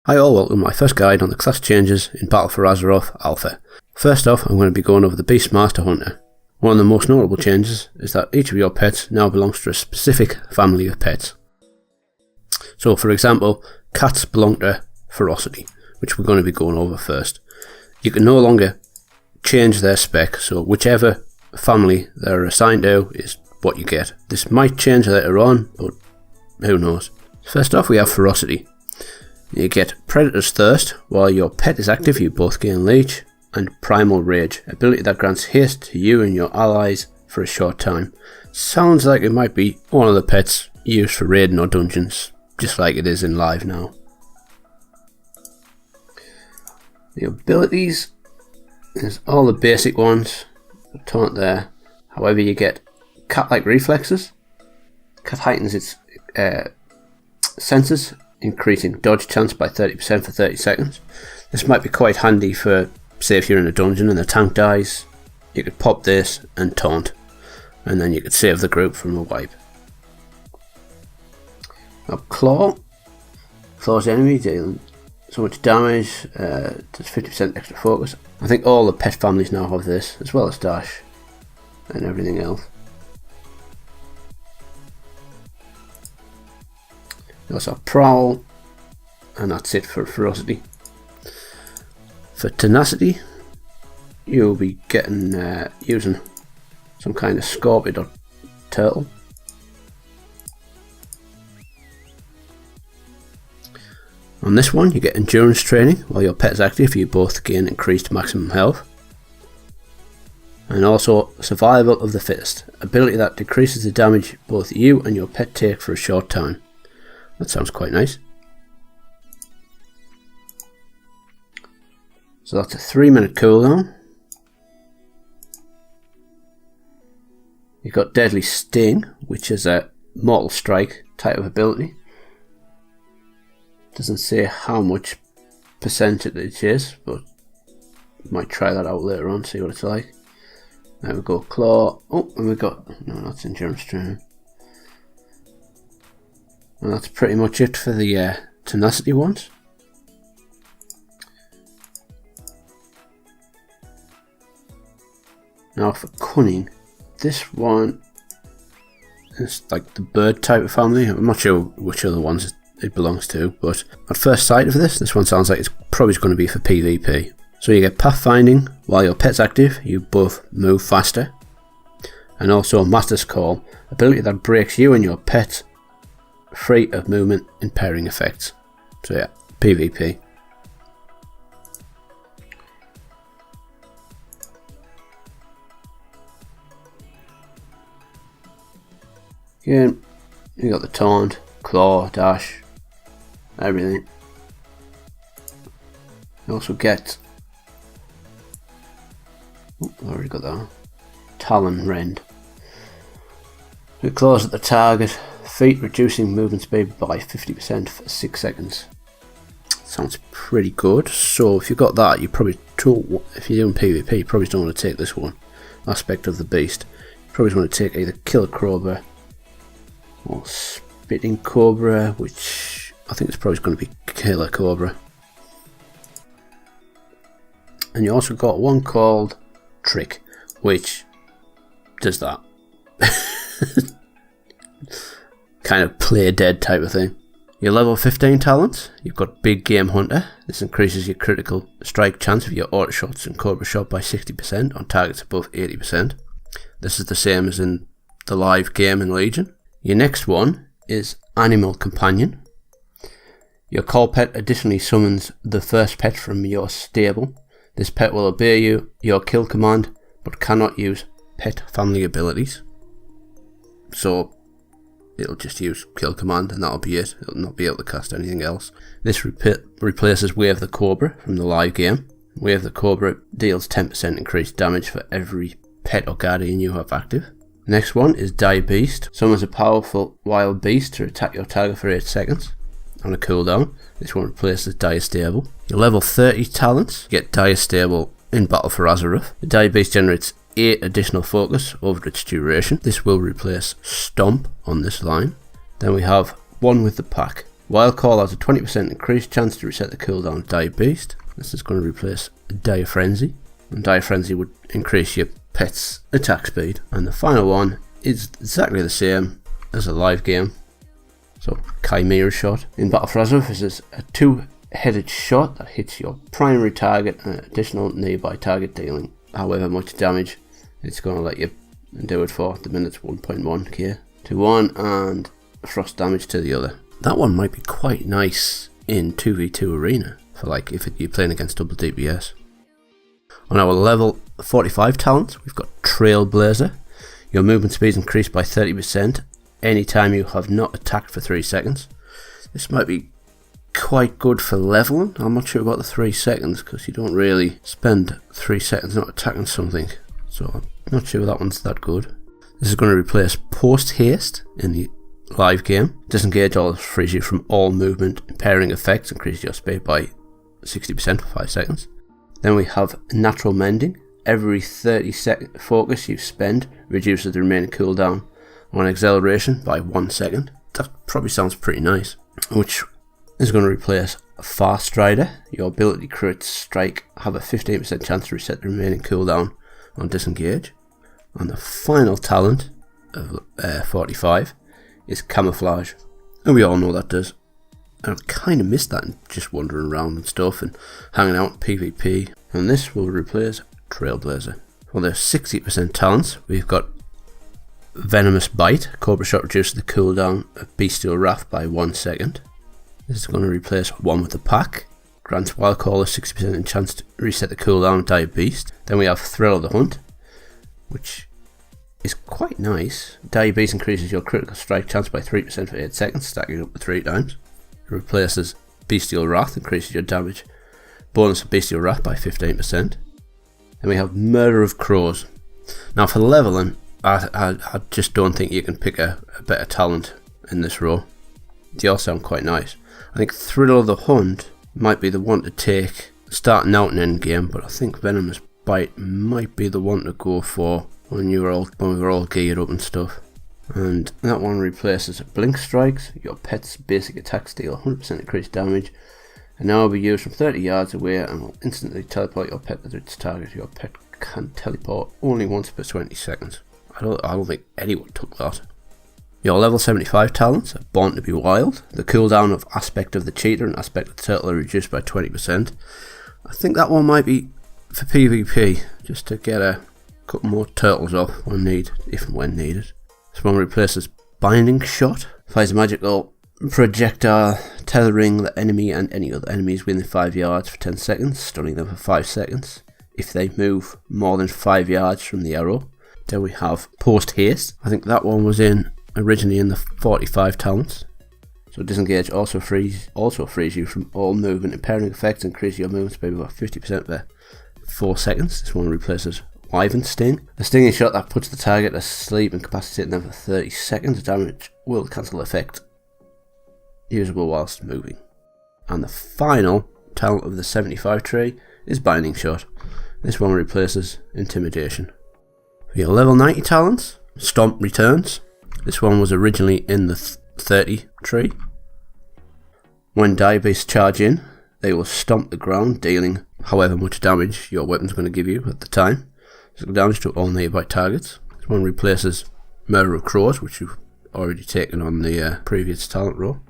Hi all, welcome to my first guide on the class changes in Battle for Azeroth Alpha. First off, I'm going to be going over the Beastmaster Hunter. One of the most notable changes is that each of your pets now belongs to a specific family of pets. So for example, cats belong to Ferocity, which we're going to be going over first. You can no longer change their spec, so whichever family they're assigned to is what you get. This might change later on, but who knows. First off, we have Ferocity. You get Predator's Thirst. While your pet is active, you both gain Leech and Primal Rage, ability that grants haste to you and your allies for a short time. Sounds like it might be one of the pets used for raiding or dungeons, just like it is in live now. The abilities is all the basic ones, taunt there. However, you get cat-like reflexes. Cat heightens its senses, increasing dodge chance by 30% for 30 seconds. This might be quite handy for, say if you're in a dungeon and the tank dies, you could pop this and taunt, and then you could save the group from a wipe. Now Claw. Claw's enemy dealing so much damage, does 50% extra focus. I think all the pet families now have this, as well as Dash and everything else. You also have Prowl, and that's it for Ferocity. For Tenacity, you'll be getting using some kind of scorpion or turtle. On this one, you get Endurance Training. While your pet is active, you both gain increased maximum health. And also Survival of the Fittest, ability that decreases the damage both you and your pet take for a short time. That sounds quite nice. So that's a 3-minute cooldown. You've got Deadly Sting, which is a Mortal Strike type of ability. Doesn't say how much percentage it is, but might try that out later on, see what it's like. There we go, Claw. Oh, and we've got, no, that's Endurance Training. And that's pretty much it for the Tenacity ones. Now for Cunning, this one is like the bird type of family. I'm not sure which other ones it belongs to, but at first sight of this one sounds like it's probably going to be for PvP. So you get Pathfinding. While your pet's active, you both move faster. And also Master's Call, ability that breaks you and your pet free of movement impairing effects. So yeah, PvP. Again, you got the Taunt, Claw, Dash, everything. You also get, oh, I already got that one. Talon Rend. It claws at the target. Feet, reducing movement speed by 50% for 6 seconds. Sounds pretty good. So if you got that, you probably don't, if you're doing PvP, you probably don't want to take this one aspect of the beast. You probably want to take either Killer Cobra or Spitting Cobra, which I think it's probably going to be Killer Cobra. And you also got one called Trick, which does that. Kind of play dead type of thing. Your level 15 talents, you've got Big Game Hunter. This increases your critical strike chance of your auto shots and Cobra shot by 60% on targets above 80%. This is the same as in the live game in Legion. Your next one is Animal Companion. Your call pet additionally summons the first pet from your stable. This pet will obey your kill command, but cannot use pet family abilities. So it'll just use kill command and that'll be it. It'll not be able to cast anything else. This replaces Wave the Cobra from the live game. Wave the Cobra deals 10% increased damage for every pet or guardian you have active. Next one is Die Beast. Summons a powerful wild beast to attack your target for 8 seconds on a cooldown. This one replaces Dire Stable. Your level 30 talents, you get Dire Stable in Battle for Azeroth. The Die Beast generates 8 additional focus over its duration. This will replace Stomp on this line. Then we have One with the Pack. Wild Call has a 20% increased chance to reset the cooldown of Dire Beast. This is going to replace Dire Frenzy. And Dire Frenzy would increase your pet's attack speed. And the final one is exactly the same as a live game. So, Chimera Shot. In Battle for Azeroth, this is a two-headed shot that hits your primary target and an additional nearby target, dealing however much damage it's going to let you do it for. The minute's 1.1k to one and frost damage to the other. That one might be quite nice in 2v2 arena for like if you're playing against double DPS. On our level 45 talents, we've got Trailblazer. Your movement speed is increased by 30% anytime you have not attacked for 3 seconds. This might be quite good for leveling. I'm not sure about the 3 seconds because you don't really spend 3 seconds not attacking something. So I'm not sure that one's that good. This is going to replace Post Haste in the live game. Disengage also frees you from all movement impairing effects, increases your speed by 60% for 5 seconds. Then we have Natural Mending. Every 30 second focus you spend reduces the remaining cooldown on acceleration by 1 second. That probably sounds pretty nice. Which is going to replace Fast Strider. Your ability crit strike have a 15% chance to reset the remaining cooldown on disengage. And the final talent of 45 is Camouflage. And we all know that does. And I've kind of missed that and just wandering around and stuff and hanging out in PvP. And this will replace Trailblazer. For the 60% talents, we've got Venomous Bite. Cobra Shot reduces the cooldown of Bestial Wrath by 1 second. This is going to replace One with the Pack. Grants Wild Call a 60% chance to reset the cooldown of Dire Beast. Then we have Thrill of the Hunt, which is quite nice. Dire Beast increases your critical strike chance by 3% for 8 seconds, stacking up to 3 times. It replaces Bestial Wrath, increases your damage bonus of Bestial Wrath by 15%. Then we have Murder of Crows. Now for leveling, I just don't think you can pick a better talent in this row. They all sound quite nice. I think Thrill of the Hunt might be the one to take starting out in end game, but I think Venomous Bite might be the one to go for when we were all geared up and stuff. And that one replaces Blink Strikes. Your pet's basic attacks deal 100% increased damage, and now will be used from 30 yards away and will instantly teleport your pet to its target. Your pet can teleport only once per 20 seconds. I don't think anyone took that. Your level 75 talents are Born to be Wild. The cooldown of Aspect of the Cheetah and Aspect of the Turtle are reduced by 20%. I think that one might be for PvP, just to get a couple more turtles off if and when needed. This one replaces Binding Shot. Fires a magical projectile tethering the enemy and any other enemies within 5 yards for 10 seconds, stunning them for 5 seconds if they move more than 5 yards from the arrow. Then we have Post Haste. I think that one was originally in the 45 talents. So Disengage also frees you from all movement impairing effects, increase your movement speed by 50% for 4 seconds. This one replaces Wyvern Sting. A stinging shot that puts the target asleep, incapacitating them for 30 seconds. Damage will cancel effect, usable whilst moving. And the final talent of the 75 tree is Binding Shot. This one replaces Intimidation. For your level 90 talents, Stomp returns. This one was originally in the 30 tree. When Dire Beasts charge in, they will stomp the ground, dealing however much damage your weapon's going to give you at the time. Physical damage to all nearby targets. This one replaces Murder of Crows, which you've already taken on the previous talent row.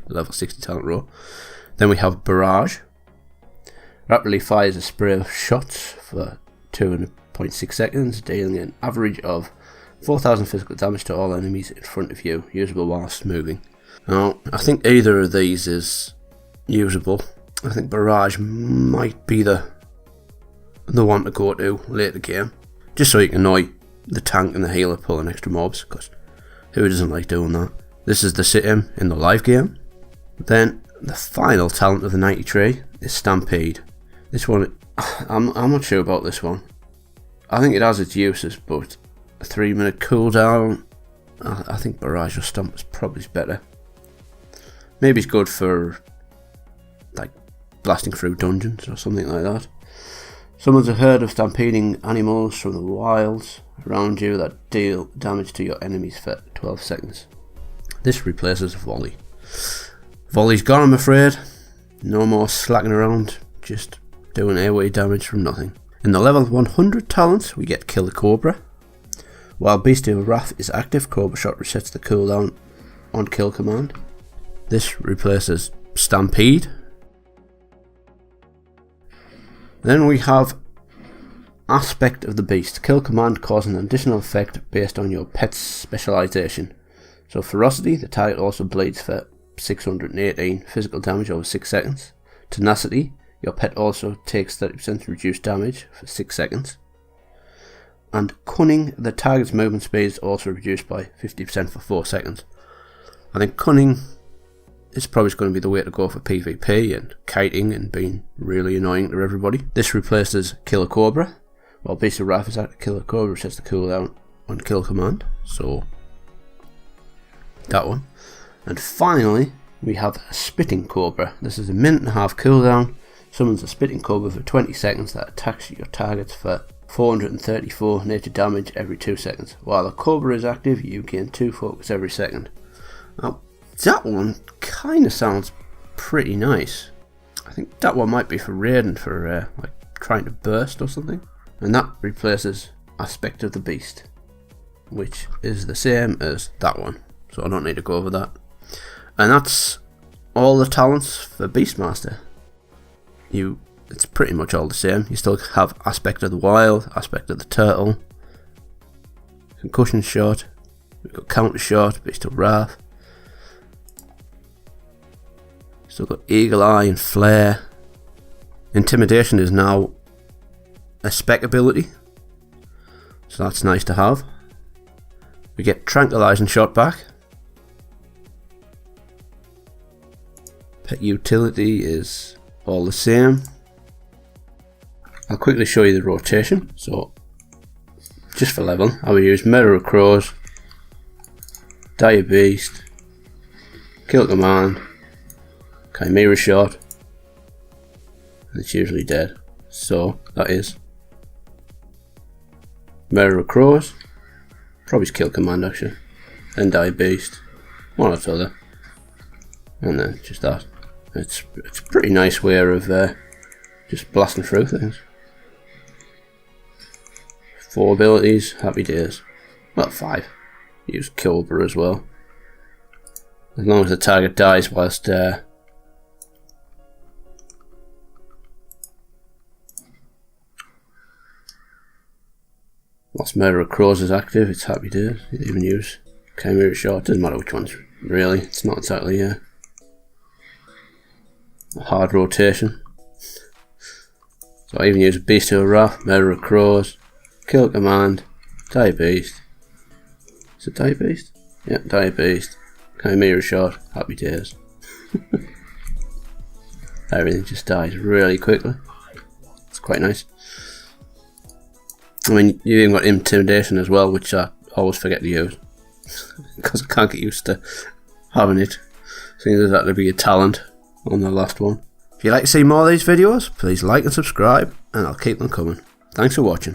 Level 60 talent row. Then we have Barrage. Rapidly fires a spray of shots for 2.6 seconds, dealing an average of 4,000 physical damage to all enemies in front of you, usable whilst moving. Now, I think either of these is usable. I think Barrage might be the one to go to later game, just so you can annoy the tank and the healer pulling extra mobs, because who doesn't like doing that? This is the sit-in the live game. Then the final talent of the 90 tree is Stampede. This one, I'm not sure about this one. I think it has its uses, but a 3-minute cooldown, I think Barrage or Stomp is probably better. Maybe it's good for like blasting through dungeons or something like that. Someone's heard of stampeding animals from the wilds around you that deal damage to your enemies for 12 seconds. This replaces Volley. Volley's gone, I'm afraid. No more slacking around, just doing AoE damage from nothing. In the level 100 talents, we get Kill the Cobra. While Beastmaster Wrath is active, Cobra Shot resets the cooldown on kill command. This replaces Stampede. Then we have Aspect of the Beast. Kill command causes an additional effect based on your pet's specialization. So Ferocity, the target also bleeds for 618 physical damage over 6 seconds. Tenacity, your pet also takes 30% reduced damage for 6 seconds. And Cunning, the target's movement speed is also reduced by 50% for 4 seconds. I think Cunning is probably going to be the way to go for PvP and kiting and being really annoying to everybody. This replaces Killer Cobra. While Beast of Wrath is active, Killer Cobra sets the cooldown on kill command. So that one. And finally, we have Spitting Cobra. This is a 1.5-minute cooldown. Summons a Spitting Cobra for 20 seconds that attacks your targets for 434 nature damage every 2 seconds. While the Cobra is active, you gain 2 focus every second. Now, that one kind of sounds pretty nice. I think that one might be for raiding, for like trying to burst or something. And that replaces Aspect of the Beast, which is the same as that one. So I don't need to go over that. And that's all the talents for Beastmaster. It's pretty much all the same. You still have Aspect of the Wild, Aspect of the Turtle, Concussion Shot, we've got Counter Shot, Beast of Wrath. Still got Eagle Eye and Flare. Intimidation is now a spec ability, so that's nice to have. We get Tranquilizing Shot back. Pet Utility is all the same. I'll quickly show you the rotation. So, just for level, I will use Mirror of Crows, Dire Beast, Kill Command, Chimera Shot, and it's usually dead. So, that is Mirror of Crows, probably just Kill Command actually, then Dire Beast, one or the other, and then just that. It's a pretty nice way of just blasting through things. 4 abilities, happy days. Well, 5. Use Cobra as well. As long as the target dies whilst Mirror of Crows is active, it's happy days. You even use Chimera Shot, doesn't matter which ones really, it's not exactly a hard rotation. So I even use Beast of Wrath, Mirror of Crows, Kill Command, Dire Beast. Is it Dire Beast? Yeah, Dire Beast, Chimera Shot, happy days. Everything just dies really quickly. It's quite nice. I mean, you even got Intimidation as well, which I always forget to use because I can't get used to having it. Seeing there's that to be a talent on the last one. If you'd like to see more of these videos, please like and subscribe, and I'll keep them coming. Thanks for watching.